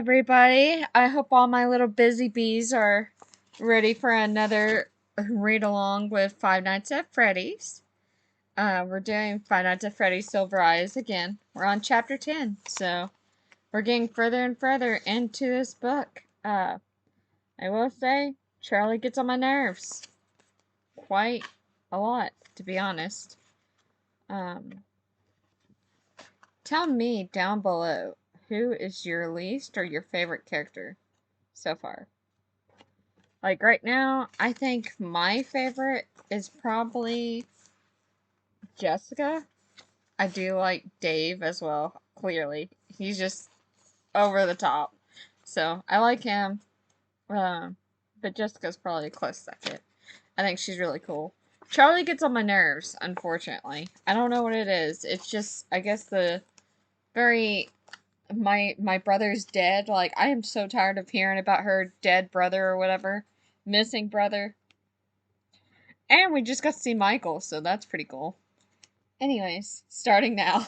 everybody. I hope all my little busy bees are ready for another read along with Five Nights at Freddy's. We're doing Five Nights at Freddy's Silver Eyes again. We're on chapter 10, so we're getting further and further into this book. I will say, Charlie gets on my nerves quite a lot, to be honest. Tell me down below, who is your least or your favorite character so far? Like right now, I think my favorite is probably Jessica. I do like Dave as well, clearly. He's just over the top. So I like him. But Jessica's probably a close second. I think she's really cool. Charlie gets on my nerves, unfortunately. I don't know what it is. It's just, I guess the very my brother's dead. Like, I am so tired of hearing about her dead brother or whatever. Missing brother. And we just got to see Michael, so that's pretty cool. Anyways, starting now.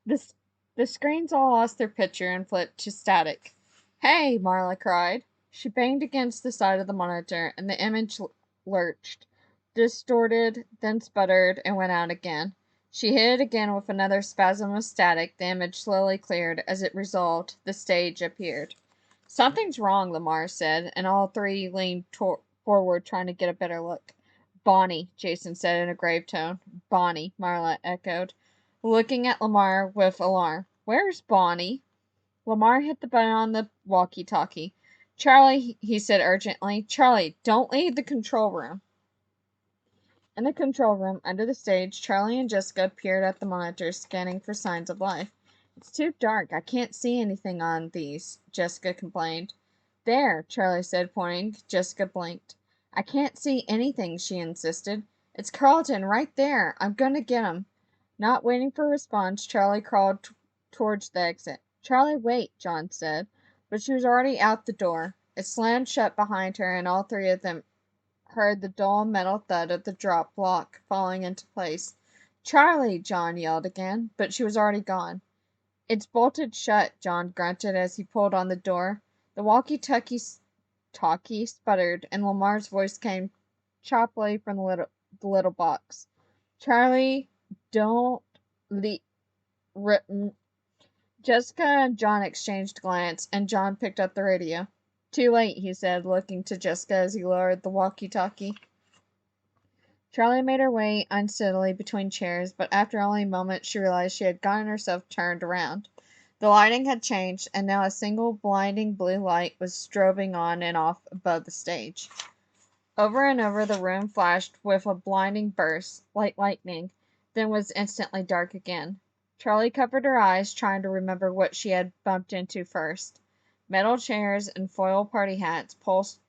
This the screens all lost their picture and flipped to static. Hey, Marla cried. She banged against the side of the monitor, and the image lurched, distorted, then sputtered, and went out again. She hit it again with another spasm of static. The image slowly cleared. As it resolved, the stage appeared. Something's wrong, Lamar said, and all three leaned forward, trying to get a better look. Bonnie, Jason said in a grave tone. Bonnie, Marla echoed, looking at Lamar with alarm. Where's Bonnie? Lamar hit the button on the walkie-talkie. Charlie, he said urgently. Charlie, don't leave the control room. In the control room, under the stage, Charlie and Jessica peered at the monitors, scanning for signs of life. It's too dark. I can't see anything on these, Jessica complained. There, Charlie said, pointing. Jessica blinked. I can't see anything, she insisted. It's Carlton, right there. I'm going to get him. Not waiting for a response, Charlie crawled towards the exit. Charlie, wait, John said, but she was already out the door. It slammed shut behind her, and all three of them heard the dull metal thud of the drop block falling into place. Charlie, John yelled again, but she was already gone. It's bolted shut, John grunted as he pulled on the door. The walkie-talkie sputtered, and Lamar's voice came choppily from the little box. Charlie, don't leave. Jessica and John exchanged glance, and John picked up the radio. Too late, he said, looking to Jessica as he lowered the walkie-talkie. Charlie made her way unsteadily between chairs, but after only a moment she realized she had gotten herself turned around. The lighting had changed, and now a single blinding blue light was strobing on and off above the stage. Over and over the room flashed with a blinding burst, like lightning, then was instantly dark again. Charlie covered her eyes, trying to remember what she had bumped into first. Metal chairs and foil party hats pulsed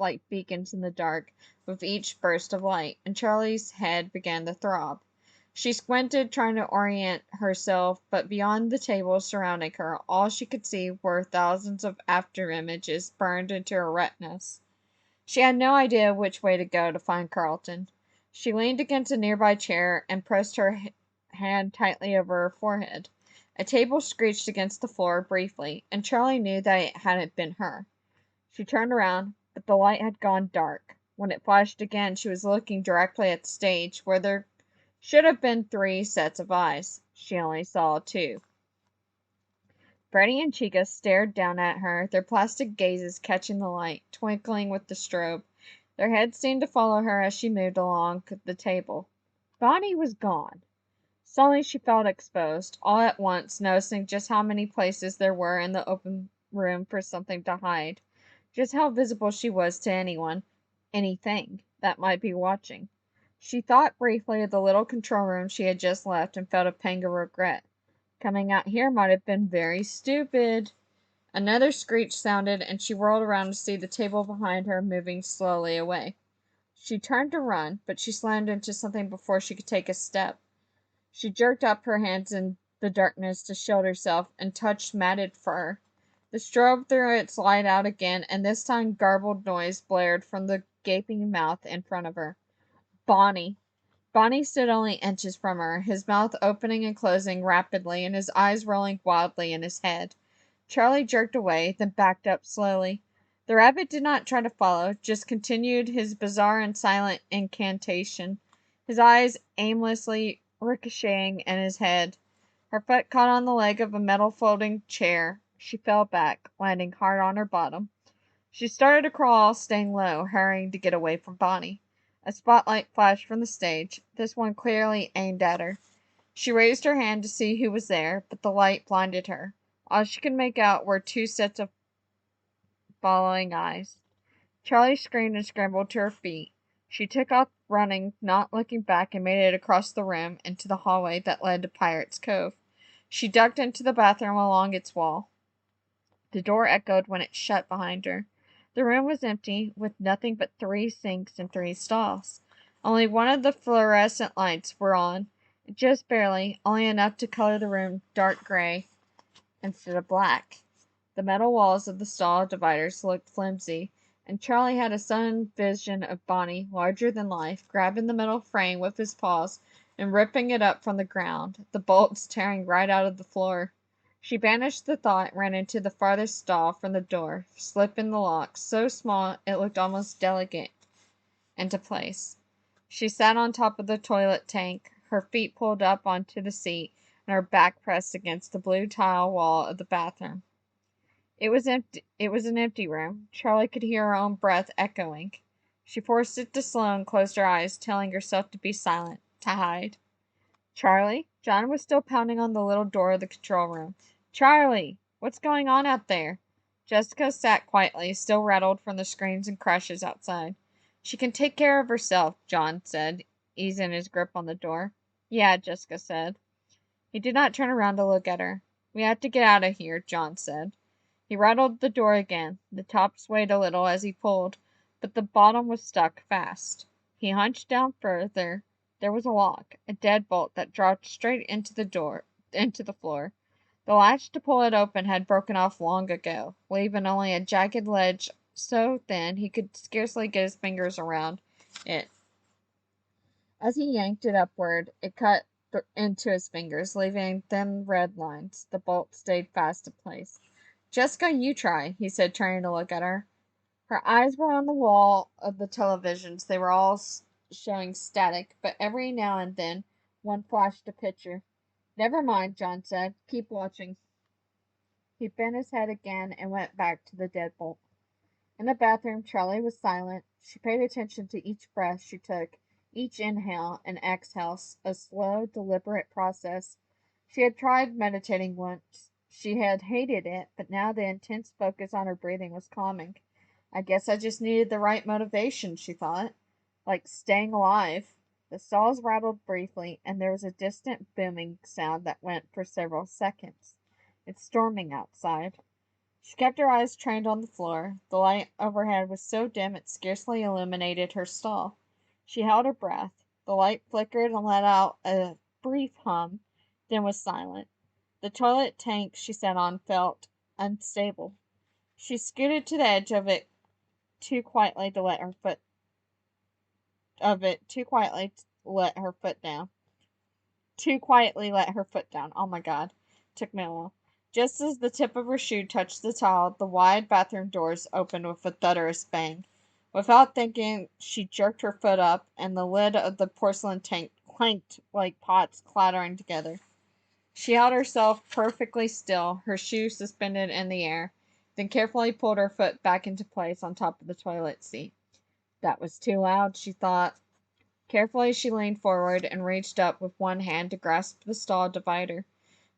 like beacons in the dark with each burst of light, and Charlie's head began to throb. She squinted, trying to orient herself, but beyond the tables surrounding her, all she could see were thousands of after-images burned into her retinas. She had no idea which way to go to find Carlton. She leaned against a nearby chair and pressed her hand tightly over her forehead. A table screeched against the floor briefly, and Charlie knew that it hadn't been her. She turned around, but the light had gone dark. When it flashed again, she was looking directly at the stage, where there should have been 3 sets of eyes. She only saw 2. Freddy and Chica stared down at her, their plastic gazes catching the light, twinkling with the strobe. Their heads seemed to follow her as she moved along the table. Bonnie was gone. Suddenly she felt exposed, all at once, noticing just how many places there were in the open room for something to hide. Just how visible she was to anything, that might be watching. She thought briefly of the little control room she had just left and felt a pang of regret. Coming out here might have been very stupid. Another screech sounded, and she whirled around to see the table behind her moving slowly away. She turned to run, but she slammed into something before she could take a step. She jerked up her hands in the darkness to shield herself and touched matted fur. The strobe threw its light out again, and this time garbled noise blared from the gaping mouth in front of her. Bonnie. Bonnie stood only inches from her, his mouth opening and closing rapidly and his eyes rolling wildly in his head. Charlie jerked away, then backed up slowly. The rabbit did not try to follow, just continued his bizarre and silent incantation, his eyes aimlessly ricocheting in his head. Her foot caught on the leg of a metal folding chair. She fell back, landing hard on her bottom. She started to crawl, staying low, hurrying to get away from Bonnie. A spotlight flashed from the stage, this one clearly aimed at her. She raised her hand to see who was there, but the light blinded her. All she could make out were two sets of following eyes. Charlie screamed and scrambled to her feet. She took off running, not looking back, and made it across the room into the hallway that led to Pirate's Cove. She ducked into the bathroom along its wall. The door echoed when it shut behind her. The room was empty, with nothing but 3 sinks and 3 stalls. Only one of the fluorescent lights were on, just barely, only enough to color the room dark gray instead of black. The metal walls of the stall dividers looked flimsy, and Charlie had a sudden vision of Bonnie, larger than life, grabbing the metal frame with his paws and ripping it up from the ground, the bolts tearing right out of the floor. She banished the thought, ran into the farthest stall from the door, slipping the lock, so small it looked almost delicate, into place. She sat on top of the toilet tank, her feet pulled up onto the seat, and her back pressed against the blue tile wall of the bathroom. It was empty. It was an empty room. Charlie could hear her own breath echoing. She forced it to slow and closed her eyes, telling herself to be silent, to hide. Charlie? John was still pounding on the little door of the control room. Charlie! What's going on out there? Jessica sat quietly, still rattled from the screams and crashes outside. She can take care of herself, John said, easing his grip on the door. Yeah, Jessica said. He did not turn around to look at her. We have to get out of here, John said. He rattled the door again. The top swayed a little as he pulled, but the bottom was stuck fast. He hunched down further. There was a lock, a deadbolt that dropped straight into the floor. The latch to pull it open had broken off long ago, leaving only a jagged ledge so thin he could scarcely get his fingers around it. As he yanked it upward, it cut into his fingers, leaving thin red lines. The bolt stayed fast in place. Jessica, you try, he said, turning to look at her. Her eyes were on the wall of the televisions. They were all showing static, but every now and then one flashed a picture. Never mind, John said. Keep watching. He bent his head again and went back to the deadbolt. In the bathroom, Charlie was silent. She paid attention to each breath she took, each inhale and exhale, a slow, deliberate process. She had tried meditating once. She had hated it, but now the intense focus on her breathing was calming. I guess I just needed the right motivation, she thought. Like staying alive. The stalls rattled briefly, and there was a distant booming sound that went for several seconds. It's storming outside. She kept her eyes trained on the floor. The light overhead was so dim it scarcely illuminated her stall. She held her breath. The light flickered and let out a brief hum, then was silent. The toilet tank she sat on felt unstable. She scooted to the edge of it too quietly to let her foot down. Too quietly let her foot down. Oh my god. Took me a while. Just as the tip of her shoe touched the tile, the wide bathroom doors opened with a thunderous bang. Without thinking, she jerked her foot up, and the lid of the porcelain tank clanked like pots clattering together. She held herself perfectly still, her shoe suspended in the air, then carefully pulled her foot back into place on top of the toilet seat. That was too loud, she thought. Carefully, she leaned forward and reached up with one hand to grasp the stall divider.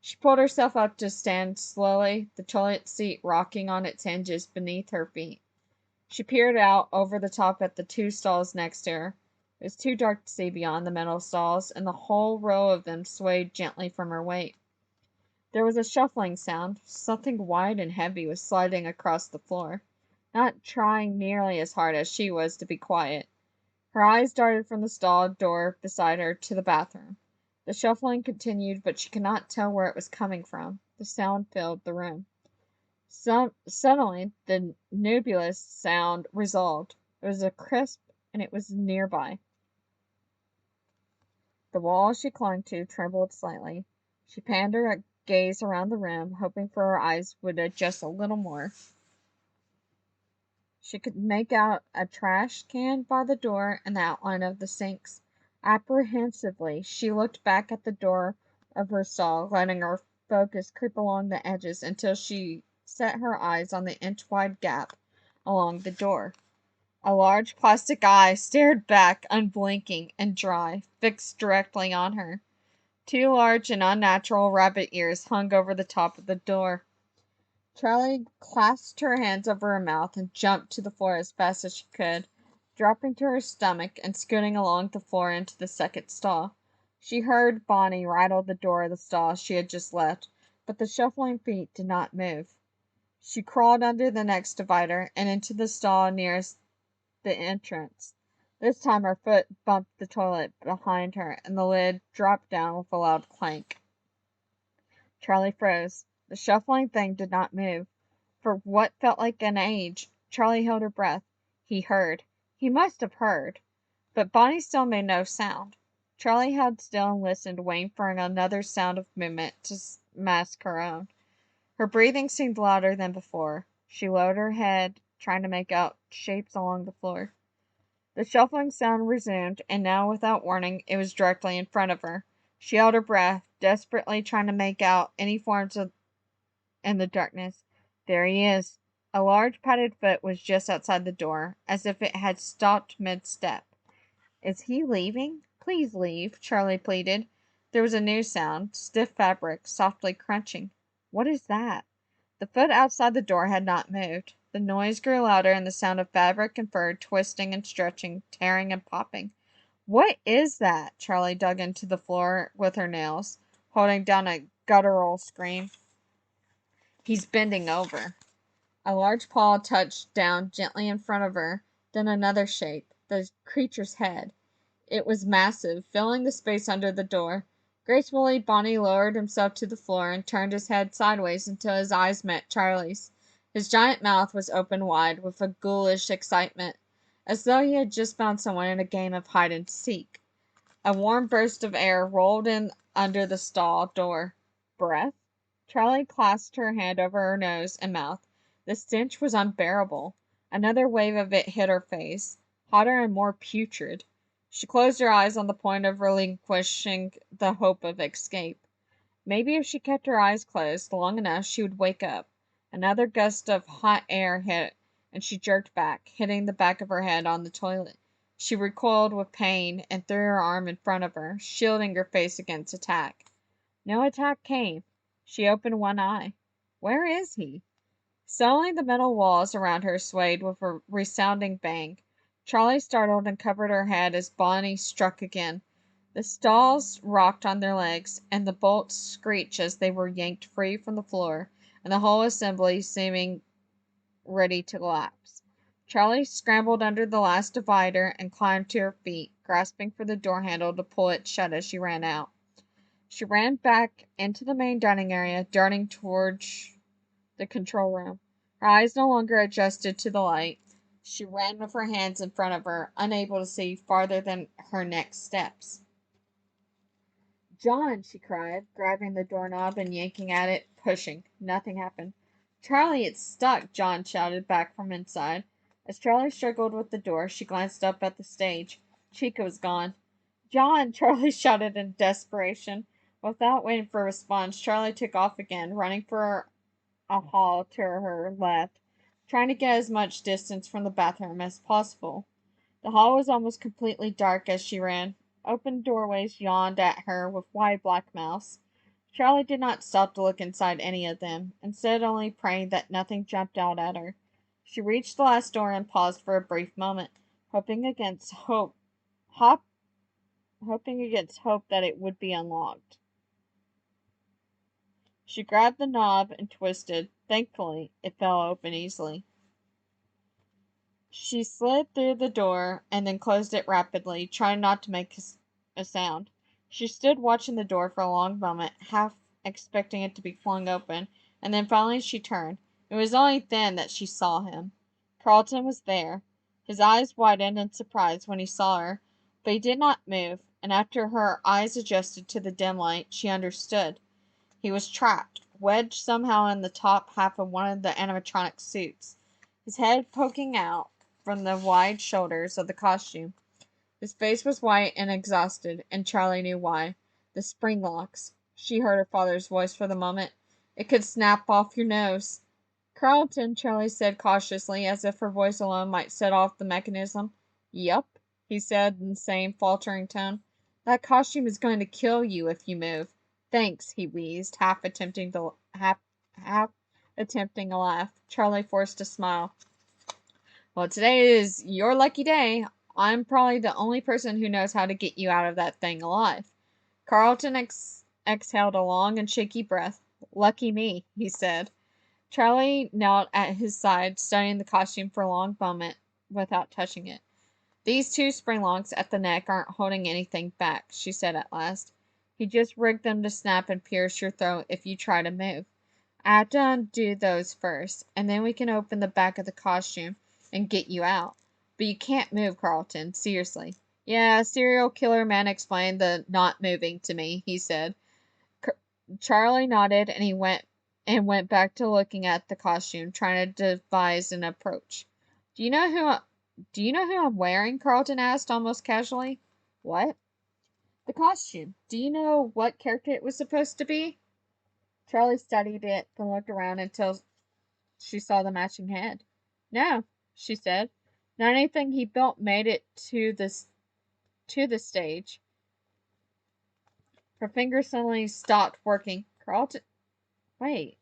She pulled herself up to stand slowly, the toilet seat rocking on its hinges beneath her feet. She peered out over the top at the 2 stalls next to her. It was too dark to see beyond the metal stalls, and the whole row of them swayed gently from her weight. There was a shuffling sound. Something wide and heavy was sliding across the floor, not trying nearly as hard as she was to be quiet. Her eyes darted from the stall door beside her to the bathroom. The shuffling continued, but she could not tell where it was coming from. The sound filled the room. Suddenly, the nebulous sound resolved. It was a crisp, and it was nearby. The wall she clung to trembled slightly. She panned her gaze around the room, hoping for her eyes would adjust a little more. She could make out a trash can by the door and the outline of the sinks. Apprehensively, she looked back at the door of her stall, letting her focus creep along the edges until she set her eyes on the inch-wide gap along the door. A large plastic eye stared back, unblinking and dry, fixed directly on her. Two large and unnatural rabbit ears hung over the top of the door. Charlie clasped her hands over her mouth and jumped to the floor as fast as she could, dropping to her stomach and scooting along the floor into the second stall. She heard Bonnie rattle the door of the stall she had just left, but the shuffling feet did not move. She crawled under the next divider and into the stall nearest the entrance. This time her foot bumped the toilet behind her, and the lid dropped down with a loud clank. Charlie froze. The shuffling thing did not move. For what felt like an age, Charlie held her breath. He heard. He must have heard. But Bonnie still made no sound. Charlie held still and listened, waiting for another sound of movement to mask her own. Her breathing seemed louder than before. She lowered her head, trying to make out shapes along the floor. The shuffling sound resumed, and now, without warning, it was directly in front of her. She held her breath, desperately trying to make out any forms in the darkness. There he is. A large padded foot was just outside the door, as if it had stopped mid-step. Is he leaving? Please leave, Charlie pleaded. There was a new sound, stiff fabric, softly crunching. What is that? The foot outside the door had not moved. The noise grew louder, and the sound of fabric and fur twisting and stretching, tearing and popping. What is that? Charlie dug into the floor with her nails, holding down a guttural scream. He's bending over. A large paw touched down gently in front of her, then another shape, the creature's head. It was massive, filling the space under the door. Gracefully, Bonnie lowered himself to the floor and turned his head sideways until his eyes met Charlie's. His giant mouth was open wide with a ghoulish excitement, as though he had just found someone in a game of hide and seek. A warm burst of air rolled in under the stall door. Breath? Charlie clasped her hand over her nose and mouth. The stench was unbearable. Another wave of it hit her face, hotter and more putrid. She closed her eyes on the point of relinquishing the hope of escape. Maybe if she kept her eyes closed long enough she would wake up. Another gust of hot air hit, and she jerked back, hitting the back of her head on the toilet. She recoiled with pain and threw her arm in front of her, shielding her face against attack. No attack came. She opened one eye. Where is he? Suddenly the metal walls around her swayed with a resounding bang. Charlie startled and covered her head as Bonnie struck again. The stalls rocked on their legs, and the bolts screeched as they were yanked free from the floor, and the whole assembly seeming ready to collapse. Charlie scrambled under the last divider and climbed to her feet, grasping for the door handle to pull it shut as she ran out. She ran back into the main dining area, darting towards the control room. Her eyes no longer adjusted to the light. She ran with her hands in front of her, unable to see farther than her next steps. John, she cried, grabbing the doorknob and yanking at it, pushing. Nothing happened. Charlie, it's stuck, John shouted back from inside. As Charlie struggled with the door, she glanced up at the stage. Chica was gone. John, Charlie shouted in desperation. Without waiting for a response, Charlie took off again, running for a hall to her left, trying to get as much distance from the bathroom as possible. The hall was almost completely dark as she ran. Open doorways yawned at her with wide black mouths. Charlie did not stop to look inside any of them, instead only praying that nothing jumped out at her. She reached the last door and paused for a brief moment, hoping against hope that it would be unlocked. She grabbed the knob and twisted. Thankfully, it fell open easily. She slid through the door and then closed it rapidly, trying not to make a sound. She stood watching the door for a long moment, half expecting it to be flung open, and then finally she turned. It was only then that she saw him. Carlton was there. His eyes widened in surprise when he saw her, but he did not move, and after her eyes adjusted to the dim light, she understood. He was trapped, wedged somehow in the top half of one of the animatronic suits, his head poking out from the wide shoulders of the costume. His face was white and exhausted, and Charlie knew why. The spring locks. She heard her father's voice for the moment. It could snap off your nose. Carlton, Charlie said cautiously, as if her voice alone might set off the mechanism. Yup, he said in the same faltering tone. That costume is going to kill you if you move. Thanks, he wheezed, half attempting a laugh. Charlie forced a smile. Well, today is your lucky day. I'm probably the only person who knows how to get you out of that thing alive. Carlton exhaled a long and shaky breath. Lucky me, he said. Charlie knelt at his side, studying the costume for a long moment without touching it. These two spring locks at the neck aren't holding anything back, she said at last. He just rigged them to snap and pierce your throat if you try to move. I have to undo those first, and then we can open the back of the costume and get you out. But you can't move, Carlton. Seriously. Yeah, serial killer man explained the not moving to me, he said. Charlie nodded and he went back to looking at the costume, trying to devise an approach. Do you know who I'm wearing? Carlton asked almost casually. What? The costume. Do you know what character it was supposed to be? Charlie studied it, then looked around until she saw the matching head. No, she said. Not anything he built made it to the stage. Her fingers suddenly stopped working. Carlton, wait.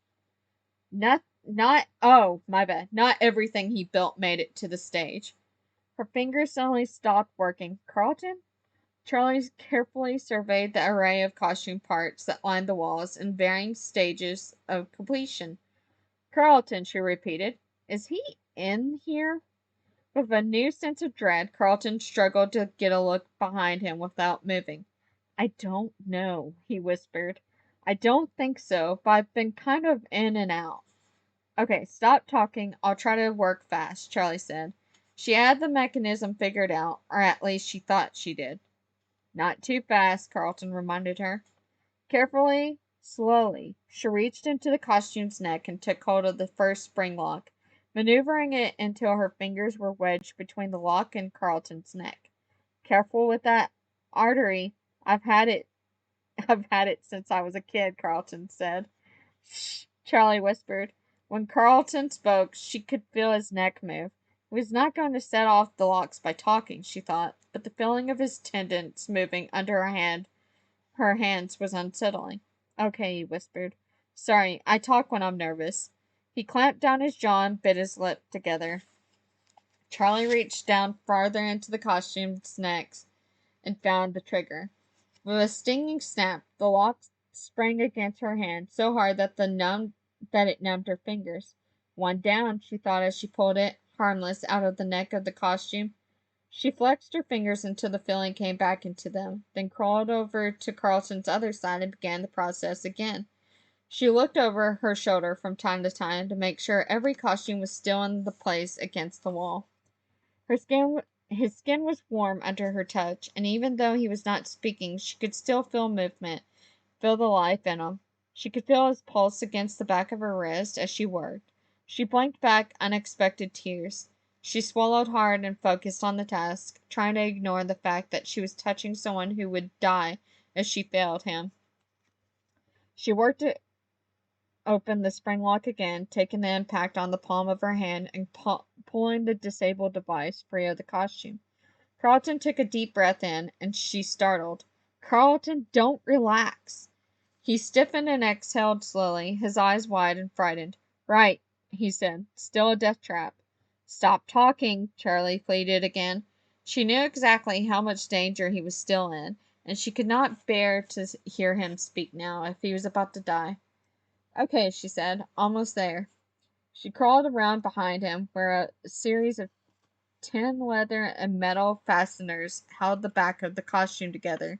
Oh, my bad. Not everything he built made it to the stage. Her fingers suddenly stopped working. Carlton? Charlie carefully surveyed the array of costume parts that lined the walls in varying stages of completion. Carlton, she repeated. Is he in here? With a new sense of dread, Carlton struggled to get a look behind him without moving. I don't know, he whispered. I don't think so, but I've been kind of in and out. Okay, stop talking. I'll try to work fast, Charlie said. She had the mechanism figured out, or at least she thought she did. Not too fast, Carlton reminded her. Carefully, slowly, she reached into the costume's neck and took hold of the first spring lock, maneuvering it until her fingers were wedged between the lock and Carlton's neck. Careful with that artery. I've had it since I was a kid, Carlton said. Shh, Charlie whispered. When Carlton spoke, she could feel his neck move. He was not going to set off the locks by talking, she thought, but the feeling of his tendons moving under her hands was unsettling. Okay, he whispered. Sorry, I talk when I'm nervous. He clamped down his jaw and bit his lip together. Charlie reached down farther into the costume's neck and found the trigger. With a stinging snap, the lock sprang against her hand so hard that it numbed her fingers. One down, she thought as she pulled it, harmless, out of the neck of the costume. She flexed her fingers until the feeling came back into them, then crawled over to Carlton's other side and began the process again. She looked over her shoulder from time to time to make sure every costume was still in the place against the wall. His skin was warm under her touch, and even though he was not speaking, she could still feel movement, feel the life in him. She could feel his pulse against the back of her wrist as she worked. She blinked back unexpected tears. She swallowed hard and focused on the task, trying to ignore the fact that she was touching someone who would die if she failed him. She worked to open the spring lock again, taking the impact on the palm of her hand and pulling the disabled device free of the costume. Carlton took a deep breath in, and she startled. Carlton, don't relax. He stiffened and exhaled slowly, his eyes wide and frightened. Right, he said. Still a death trap. Stop talking, Charlie pleaded again. She knew exactly how much danger he was still in, and she could not bear to hear him speak now, if he was about to die. Okay, she said. Almost there. She crawled around behind him, where a series of tin, leather, and metal fasteners held the back of the costume together.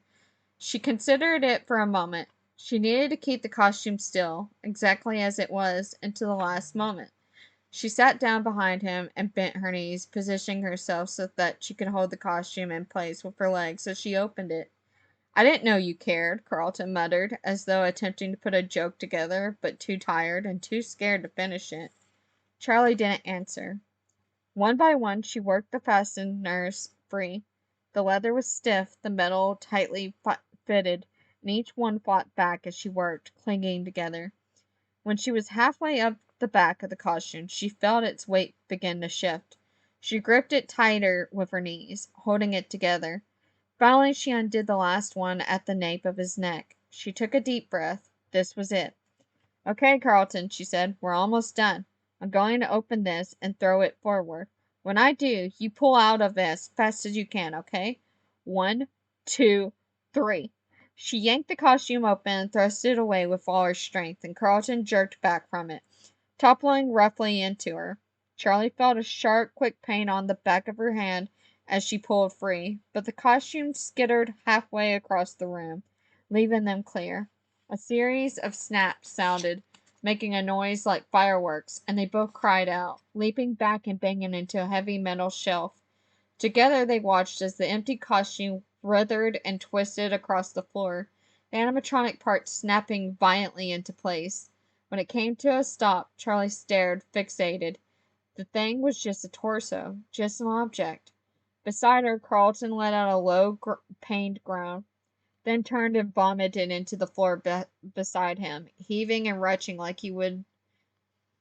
She considered it for a moment. She needed to keep the costume still, exactly as it was, until the last moment. She sat down behind him and bent her knees, positioning herself so that she could hold the costume in place with her legs as she opened it. I didn't know you cared, Carlton muttered, as though attempting to put a joke together, but too tired and too scared to finish it. Charlie didn't answer. One by one she worked the fasteners free. The leather was stiff, the metal tightly fitted, and each one fought back as she worked, clinging together. When she was halfway up the back of the costume, she felt its weight begin to shift. She gripped it tighter with her knees, holding it together. Finally, she undid the last one at the nape of his neck. She took a deep breath. This was it. Okay, Carlton, she said, we're almost done. I'm going to open this and throw it forward. When I do, you pull out of it as fast as you can, okay? 1, 2, 3. She yanked the costume open and thrust it away with all her strength, and Carlton jerked back from it, toppling roughly into her. Charlie felt a sharp, quick pain on the back of her hand as she pulled free, but the costume skittered halfway across the room, leaving them clear. A series of snaps sounded, making a noise like fireworks, and they both cried out, leaping back and banging into a heavy metal shelf. Together they watched as the empty costume writhed and twisted across the floor, the animatronic parts snapping violently into place. When it came to a stop, Charlie stared, fixated. The thing was just a torso, just an object. Beside her, Carlton let out a low, pained groan, then turned and vomited into the floor beside him, heaving and retching like he would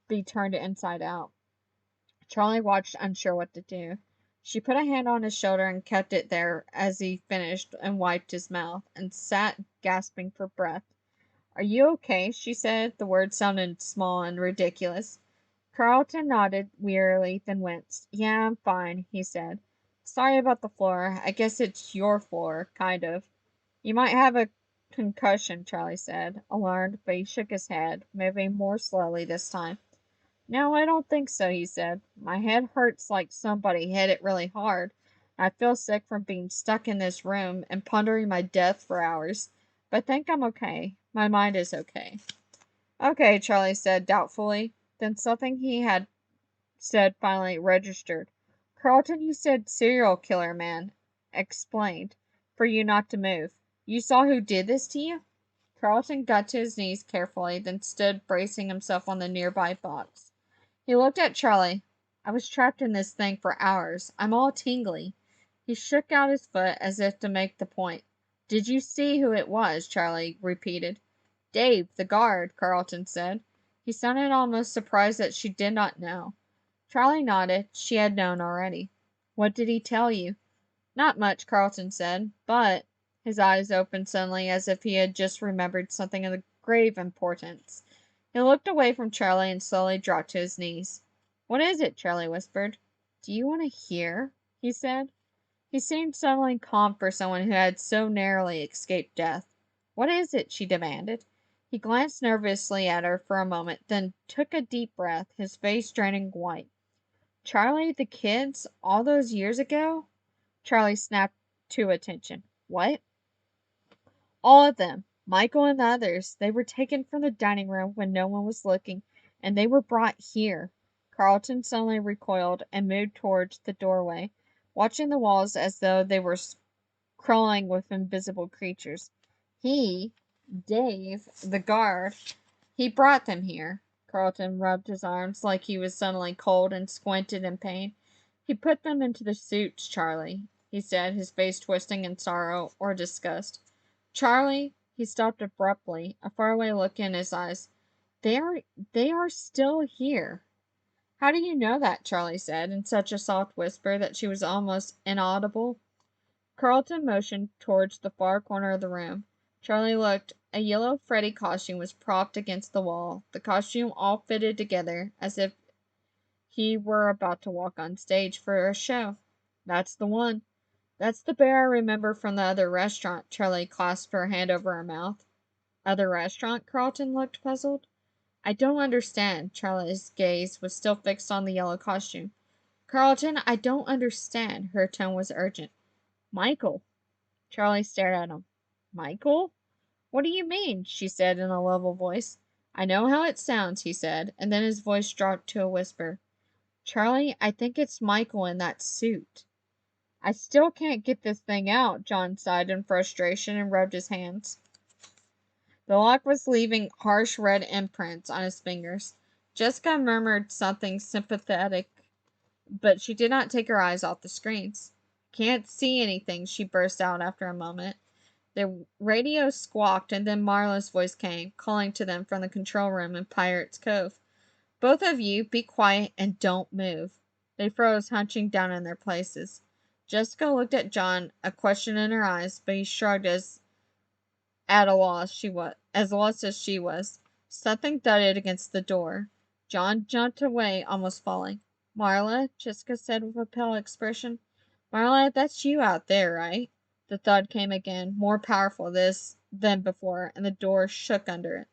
be turned inside out. Charlie watched, unsure what to do. She put a hand on his shoulder and kept it there as he finished and wiped his mouth, and sat gasping for breath. Are you okay? She said. The words sounded small and ridiculous. Carlton nodded wearily, then winced. Yeah, I'm fine, he said. Sorry about the floor. I guess it's your floor, kind of. You might have a concussion, Charlie said, alarmed, but he shook his head, moving more slowly this time. No, I don't think so, he said. My head hurts like somebody hit it really hard. I feel sick from being stuck in this room and pondering my death for hours. But I think I'm okay. My mind is okay. Okay, Charlie said doubtfully. Then something he had said finally registered. Carlton, you said serial killer man. Explained. For you not to move. You saw who did this to you? Carlton got to his knees carefully, then stood bracing himself on the nearby box. He looked at Charlie. I was trapped in this thing for hours. I'm all tingly. He shook out his foot as if to make the point. Did you see who it was? Charlie repeated. Dave, the guard, Carlton said. He sounded almost surprised that she did not know. Charlie nodded. She had known already. What did he tell you? Not much, Carlton said, but his eyes opened suddenly as if he had just remembered something of grave importance. He looked away from Charlie and slowly dropped to his knees. What is it? Charlie whispered. Do you want to hear? He said. He seemed suddenly calm for someone who had so narrowly escaped death. What is it? She demanded. He glanced nervously at her for a moment, then took a deep breath, his face draining white. Charlie, the kids, all those years ago? Charlie snapped to attention. What? All of them. Michael and the others. They were taken from the dining room when no one was looking, and they were brought here. Carlton suddenly recoiled and moved towards the doorway, watching the walls as though they were crawling with invisible creatures. He, Dave, the guard, he brought them here. Carlton rubbed his arms like he was suddenly cold and squinted in pain. He put them into the suits, Charlie, he said, his face twisting in sorrow or disgust. Charlie, he stopped abruptly, a faraway look in his eyes. They are still here. How do you know that? Charlie said, in such a soft whisper that she was almost inaudible. Carlton motioned towards the far corner of the room. Charlie looked. A yellow Freddy costume was propped against the wall, the costume all fitted together, as if he were about to walk on stage for a show. That's the one. That's the bear I remember from the other restaurant. Charlie clasped her hand over her mouth. Other restaurant? Carlton looked puzzled. I don't understand. Charlie's gaze was still fixed on the yellow costume. Carlton, I don't understand. Her tone was urgent. Michael. Charlie stared at him. Michael? What do you mean? She said in a level voice. I know how it sounds, he said, and then his voice dropped to a whisper. Charlie, I think it's Michael in that suit. I still can't get this thing out, John sighed in frustration and rubbed his hands. The lock was leaving harsh red imprints on his fingers. Jessica murmured something sympathetic, but she did not take her eyes off the screens. Can't see anything, she burst out after a moment. The radio squawked, and then Marla's voice came, calling to them from the control room in Pirate's Cove. Both of you, be quiet and don't move. They froze, hunching down in their places. Jessica looked at John, a question in her eyes, but he shrugged at a loss as lost as she was. Something thudded against the door. John jumped away, almost falling. Marla, Jessica said with a pale expression. Marla, that's you out there, right? The thud came again, more powerful than before, and the door shook under it.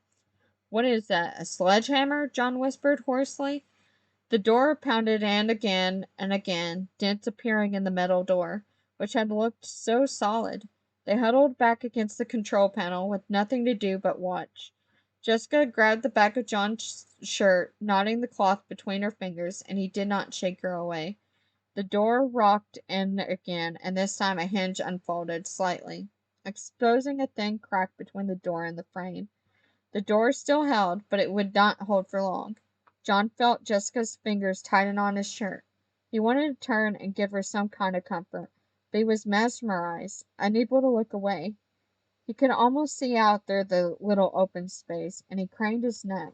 What is that, a sledgehammer? John whispered hoarsely. The door pounded and again, dents appearing in the metal door, which had looked so solid. They huddled back against the control panel with nothing to do but watch. Jessica grabbed the back of John's shirt, knotting the cloth between her fingers, and he did not shake her away. The door rocked in again, and this time a hinge unfolded slightly, exposing a thin crack between the door and the frame. The door still held, but it would not hold for long. John felt Jessica's fingers tighten on his shirt. He wanted to turn and give her some kind of comfort, but he was mesmerized, unable to look away. He could almost see out through the little open space, and he craned his neck.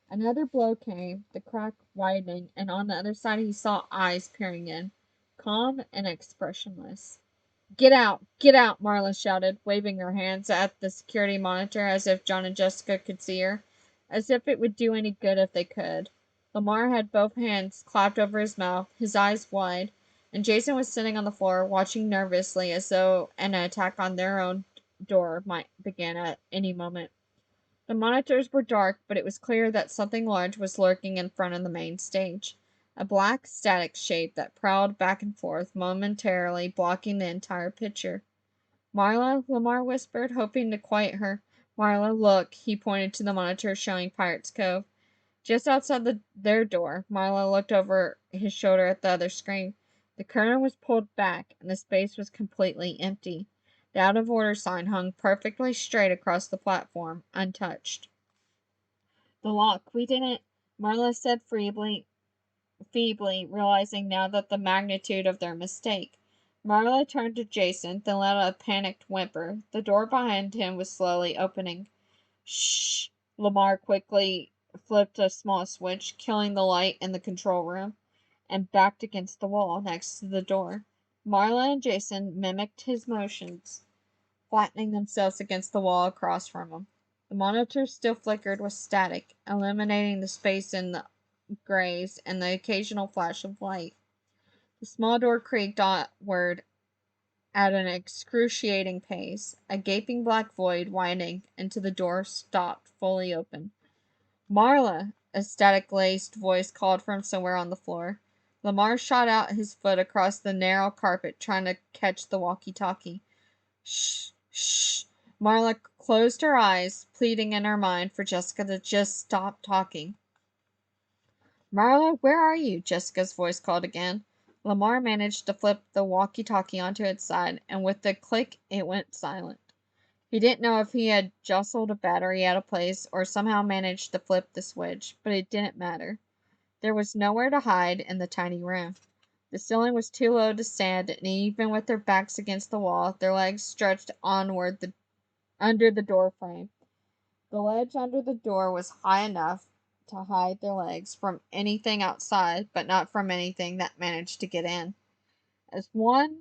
Another blow came, the crack widening, and on the other side he saw eyes peering in, calm and expressionless. Get out, Marla shouted, waving her hands at the security monitor as if John and Jessica could see her, as if it would do any good if they could. Lamar had both hands clapped over his mouth, his eyes wide, and Jason was sitting on the floor, watching nervously as though an attack on their own door might begin at any moment. The monitors were dark, but it was clear that something large was lurking in front of the main stage. A black static shape that prowled back and forth, momentarily blocking the entire picture. Marla, Lamar whispered, hoping to quiet her. Marla, look. He pointed to the monitor showing Pirate's Cove. Just outside their door, Marla looked over his shoulder at the other screen. The curtain was pulled back, and the space was completely empty. The out of order sign hung perfectly straight across the platform, untouched. The lock. We didn't, Marla said feebly, realizing now that the magnitude of their mistake. Marla turned to Jason, then let out a panicked whimper. The door behind him was slowly opening. Shh! Lamar quickly flipped a small switch, killing the light in the control room, and backed against the wall next to the door. Marla and Jason mimicked his motions, flattening themselves against the wall across from him. The monitor still flickered with static, illuminating the space in the grays and the occasional flash of light. The small door creaked outward at an excruciating pace, a gaping black void widening until the door stopped fully open. Marla! A static-laced voice called from somewhere on the floor. Lamar shot out his foot across the narrow carpet, trying to catch the walkie-talkie. Shh! Shh! Marla closed her eyes, pleading in her mind for Jessica to just stop talking. Marla, where are you? Jessica's voice called again. Lamar managed to flip the walkie-talkie onto its side, and with a click it went silent. He didn't know if he had jostled a battery out of place or somehow managed to flip the switch, but it didn't matter. There was nowhere to hide in the tiny room. The ceiling was too low to stand, and even with their backs against the wall, their legs stretched onward under the door frame. The ledge under the door was high enough to hide their legs from anything outside, but not from anything that managed to get in. As one,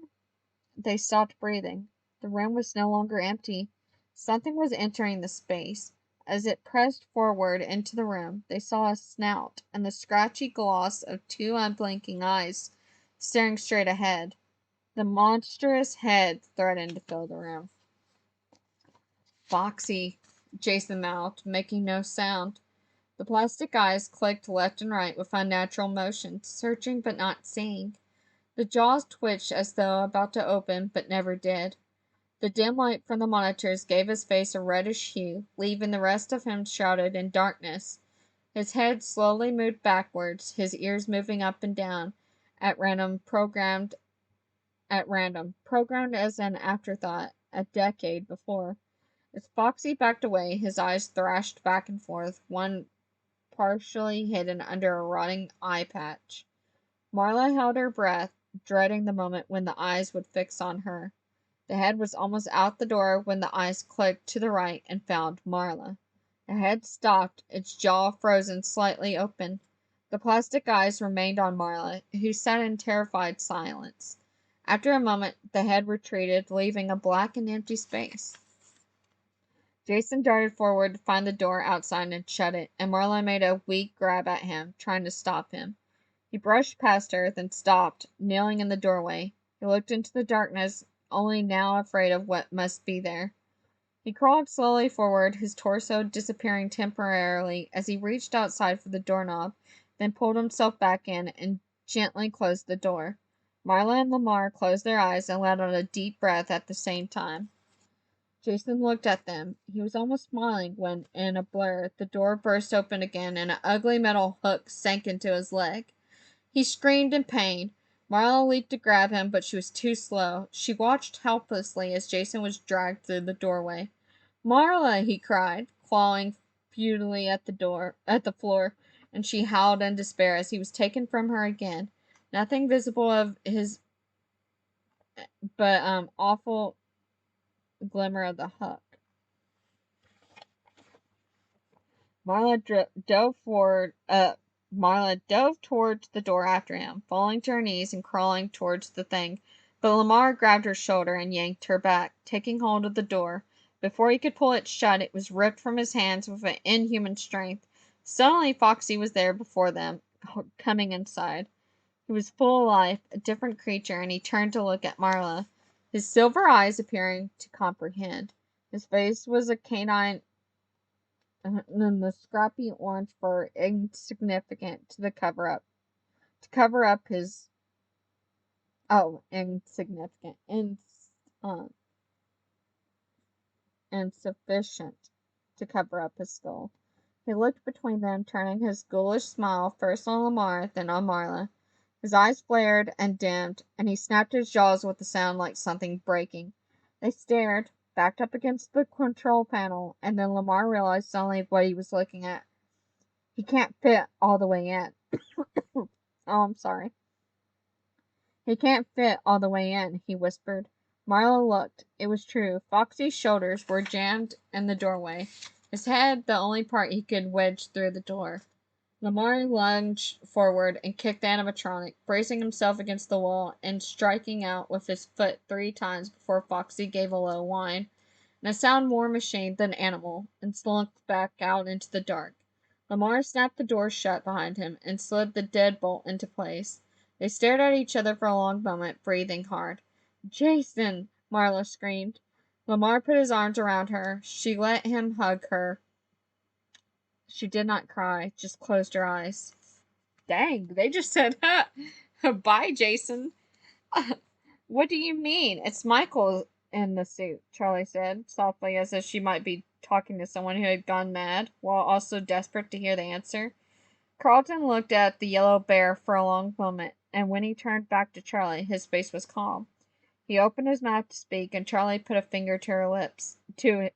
they stopped breathing. The room was no longer empty. Something was entering the space. As it pressed forward into the room, they saw a snout and the scratchy gloss of two unblinking eyes staring straight ahead. The monstrous head threatened to fill the room. Foxy, Jason mouthed, making no sound. The plastic eyes clicked left and right with unnatural motion, searching but not seeing. The jaws twitched as though about to open, but never did. The dim light from the monitors gave his face a reddish hue, leaving the rest of him shrouded in darkness. His head slowly moved backwards, his ears moving up and down, at random, programmed at random, programmed as an afterthought a decade before. As Foxy backed away, his eyes thrashed back and forth, one partially hidden under a rotting eye patch. Marla held her breath, dreading the moment when the eyes would fix on her. The head was almost out the door when the eyes clicked to the right and found Marla. The head stopped, its jaw frozen slightly open. The plastic eyes remained on Marla, who sat in terrified silence. After a moment, the head retreated, leaving a black and empty space. Jason darted forward to find the door outside and shut it, and Marla made a weak grab at him, trying to stop him. He brushed past her, then stopped, kneeling in the doorway. He looked into the darkness, only now afraid of what must be there. He crawled slowly forward, his torso disappearing temporarily as he reached outside for the doorknob, then pulled himself back in and gently closed the door. Marla and Lamar closed their eyes and let out a deep breath at the same time. Jason looked at them. He was almost smiling when, in a blur, the door burst open again and an ugly metal hook sank into his leg. He screamed in pain. Marla leaped to grab him, but she was too slow. She watched helplessly as Jason was dragged through the doorway. "Marla!" he cried, clawing futilely at the floor, and she howled in despair as he was taken from her again. Nothing visible of his but awful glimmer of the hook. Marla dove towards the door after him, falling to her knees and crawling towards the thing, but Lamar grabbed her shoulder and yanked her back, taking hold of the door. Before he could pull it shut, it was ripped from his hands with an inhuman strength. Suddenly Foxy was there before them, coming inside. He was full of life, a different creature, and he turned to look at Marla, his silver eyes appearing to comprehend. His face was a canine, and the scrappy orange fur insignificant to cover up his insignificant um insufficient to cover up his skull. He looked between them, turning his ghoulish smile first on Lamar, then on Marla. His eyes flared and dimmed, and he snapped his jaws with a sound like something breaking. They stared, backed up against the control panel, and then Lamar realized suddenly what he was looking at. "He can't fit all the way in." "Oh, I'm sorry." "He can't fit all the way in," he whispered. Marla looked. It was true. Foxy's shoulders were jammed in the doorway, his head the only part he could wedge through the door. Lamar lunged forward and kicked the animatronic, bracing himself against the wall and striking out with his foot 3 times before Foxy gave a low whine, and a sound more machine than animal, and slunk back out into the dark. Lamar snapped the door shut behind him and slid the deadbolt into place. They stared at each other for a long moment, breathing hard. "Jason!" Marla screamed. Lamar put his arms around her. She let him hug her. She did not cry, just closed her eyes. "Dang, they just said, bye, Jason." "What do you mean? It's Michael in the suit," Charlie said, softly, as if she might be talking to someone who had gone mad, while also desperate to hear the answer. Carlton looked at the yellow bear for a long moment, and when he turned back to Charlie, his face was calm. He opened his mouth to speak, and Charlie put a finger to her lips. To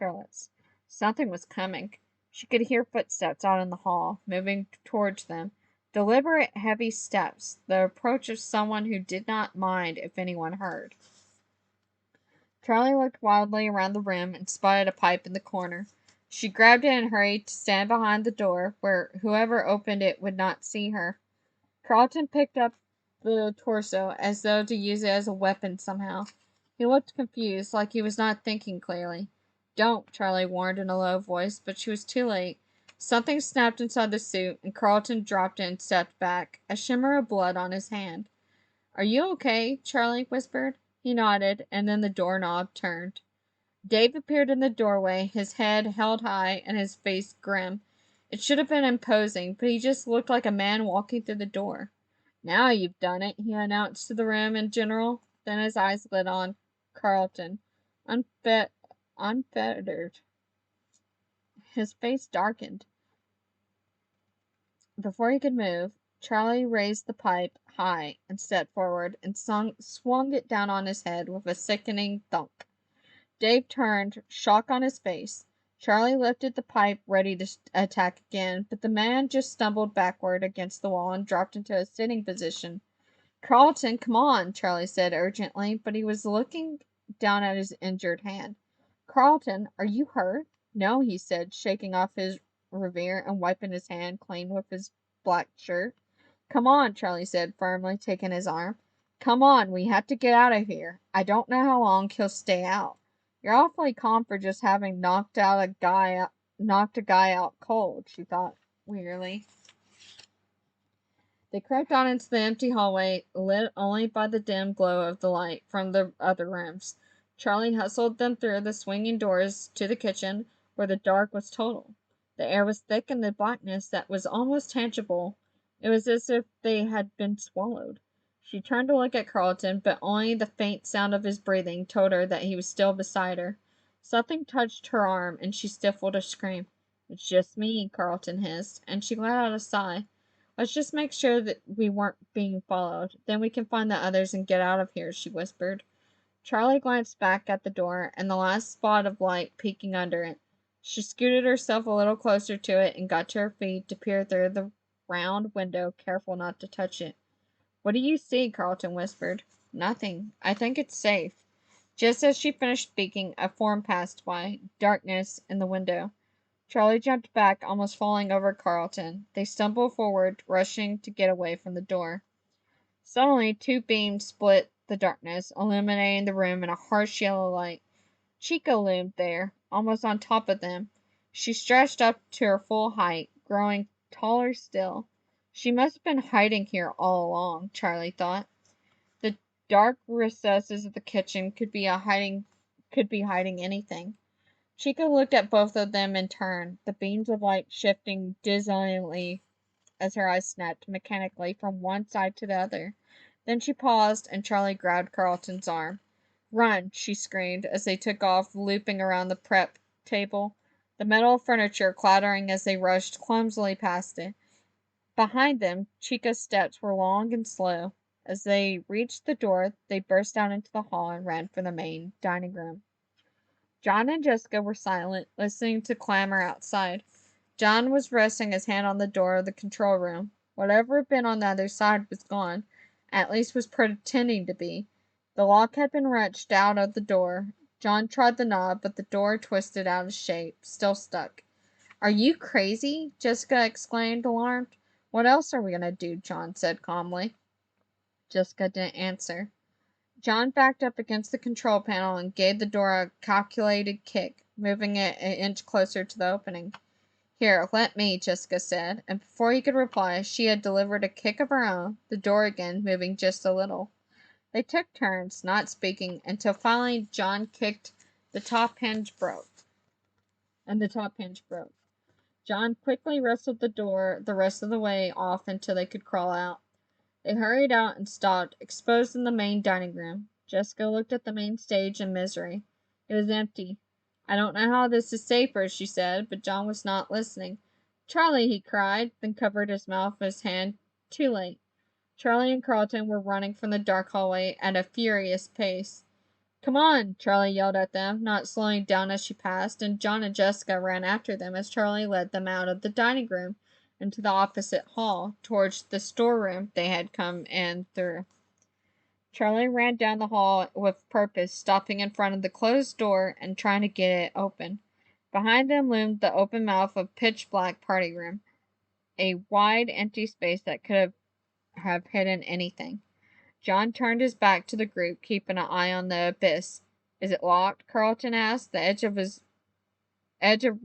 her lips. Something was coming. She could hear footsteps out in the hall, moving towards them. Deliberate, heavy steps, the approach of someone who did not mind if anyone heard. Charlie looked wildly around the room and spotted a pipe in the corner. She grabbed it and hurried to stand behind the door, where whoever opened it would not see her. Carlton picked up the torso as though to use it as a weapon somehow. He looked confused, like he was not thinking clearly. "Don't," Charlie warned in a low voice, but she was too late. Something snapped inside the suit, and Carlton dropped it and stepped back, a shimmer of blood on his hand. "Are you okay?" Charlie whispered. He nodded, and then the doorknob turned. Dave appeared in the doorway, his head held high and his face grim. It should have been imposing, but he just looked like a man walking through the door. "Now you've done it," he announced to the room in general. Then his eyes lit on Carlton, unfettered. His face darkened. Before he could move, Charlie raised the pipe high and stepped forward and swung it down on his head with a sickening thunk. Dave turned, shock on his face. Charlie lifted the pipe, ready to attack again, but the man just stumbled backward against the wall and dropped into a sitting position. Carlton, come on, Charlie said urgently, but he was looking down at his injured hand. Carlton, are you hurt? No, he said, shaking off his revere and wiping his hand clean with his black shirt. Come on, Charlie said, firmly taking his arm. Come on, we have to get out of here. I don't know how long he'll stay out. You're awfully calm for just having knocked a guy out cold, she thought wearily. They crept on into the empty hallway, lit only by the dim glow of the light from the other rooms. Charlie hustled them through the swinging doors to the kitchen, where the dark was total. The air was thick in the blackness that was almost tangible. It was as if they had been swallowed. She turned to look at Carlton, but only the faint sound of his breathing told her that he was still beside her. Something touched her arm, and she stifled a scream. It's just me, Carlton hissed, and she let out a sigh. Let's just make sure that we weren't being followed. Then we can find the others and get out of here, she whispered. Charlie glanced back at the door and the last spot of light peeking under it. She scooted herself a little closer to it and got to her feet to peer through the round window, careful not to touch it. What do you see? Carlton whispered. Nothing. I think it's safe. Just as she finished speaking, a form passed by, darkness in the window. Charlie jumped back, almost falling over Carlton. They stumbled forward, rushing to get away from the door. Suddenly, two beams split the darkness, illuminating the room in a harsh yellow light. Chica loomed there, almost on top of them. She stretched up to her full height, growing taller still. She must have been hiding here all along, Charlie thought. The dark recesses of the kitchen could be hiding anything. Chica looked at both of them in turn, the beams of light shifting dizzyingly as her eyes snapped mechanically from one side to the other. Then she paused, and Charlie grabbed Carlton's arm. Run, she screamed as they took off, looping around the prep table, the metal furniture clattering as they rushed clumsily past it. Behind them, Chica's steps were long and slow. As they reached the door, they burst out into the hall and ran for the main dining room. John and Jessica were silent, listening to clamor outside. John was resting his hand on the door of the control room. Whatever had been on the other side was gone, at least was pretending to be. The lock had been wrenched out of the door. John tried the knob, but the door twisted out of shape, still stuck. Are you crazy? Jessica exclaimed, alarmed. What else are we going to do? John said calmly. Jessica didn't answer. John backed up against the control panel and gave the door a calculated kick, moving it an inch closer to the opening. Here, let me, Jessica said, and before he could reply, she had delivered a kick of her own, the door again moving just a little. They took turns, not speaking, until finally John kicked the top hinge broke. John quickly wrestled the door the rest of the way off until they could crawl out. They hurried out and stopped, exposed in the main dining room. Jessica looked at the main stage in misery. It was empty. I don't know how this is safer, she said, but John was not listening. Charlie, he cried, then covered his mouth with his hand. Too late. Charlie and Carlton were running from the dark hallway at a furious pace. Come on, Charlie yelled at them, not slowing down as she passed, and John and Jessica ran after them as Charlie led them out of the dining room into the opposite hall, towards the storeroom they had come in through. Charlie ran down the hall with purpose, stopping in front of the closed door and trying to get it open. Behind them loomed the open mouth of pitch-black party room, a wide, empty space that could have hidden anything. John turned his back to the group, keeping an eye on the abyss. Is it locked? Carlton asked, the edge of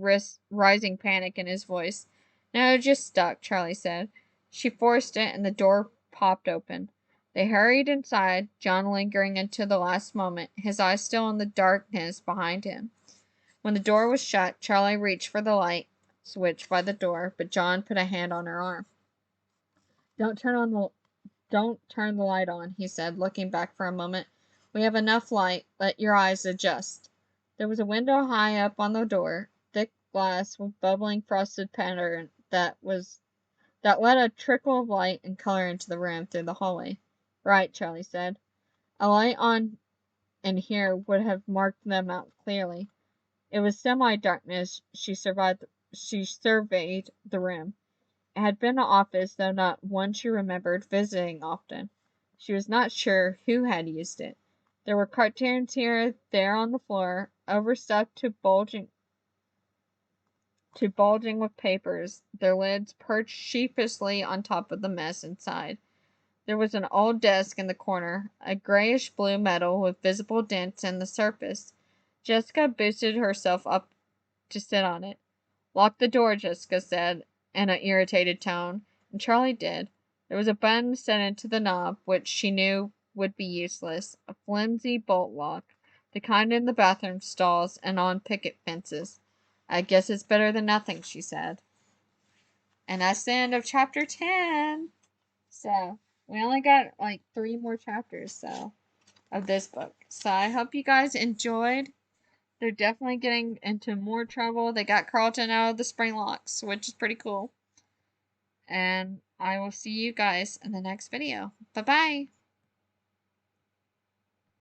rising panic in his voice. No, just stuck, Charlie said. She forced it, and the door popped open. They hurried inside, John lingering until the last moment, his eyes still on the darkness behind him. When the door was shut, Charlie reached for the light switch by the door, but John put a hand on her arm. Don't turn the light on, he said, looking back for a moment. We have enough light. Let your eyes adjust. There was a window high up on the door, thick glass with bubbling frosted pattern that was that let a trickle of light and color into the room through the hallway. Right, Charlie said. A light on in here would have marked them out clearly. It was semi-darkness. She surveyed the room. It had been an office, though not one she remembered visiting often. She was not sure who had used it. There were cartoons here and there on the floor, overstuffed to bulging with papers, their lids perched sheepishly on top of the mess inside. There was an old desk in the corner, a grayish-blue metal with visible dents in the surface. Jessica boosted herself up to sit on it. "Lock the door," Jessica said, in an irritated tone, and Charlie did. There was a button set into the knob, which she knew would be useless, a flimsy bolt lock, the kind in the bathroom stalls and on picket fences. "I guess it's better than nothing," she said. And that's the end of chapter 10. So, we only got like 3 more chapters, of this book. So, I hope you guys enjoyed. They're definitely getting into more trouble. They got Carlton out of the spring locks, which is pretty cool. And I will see you guys in the next video. Bye-bye.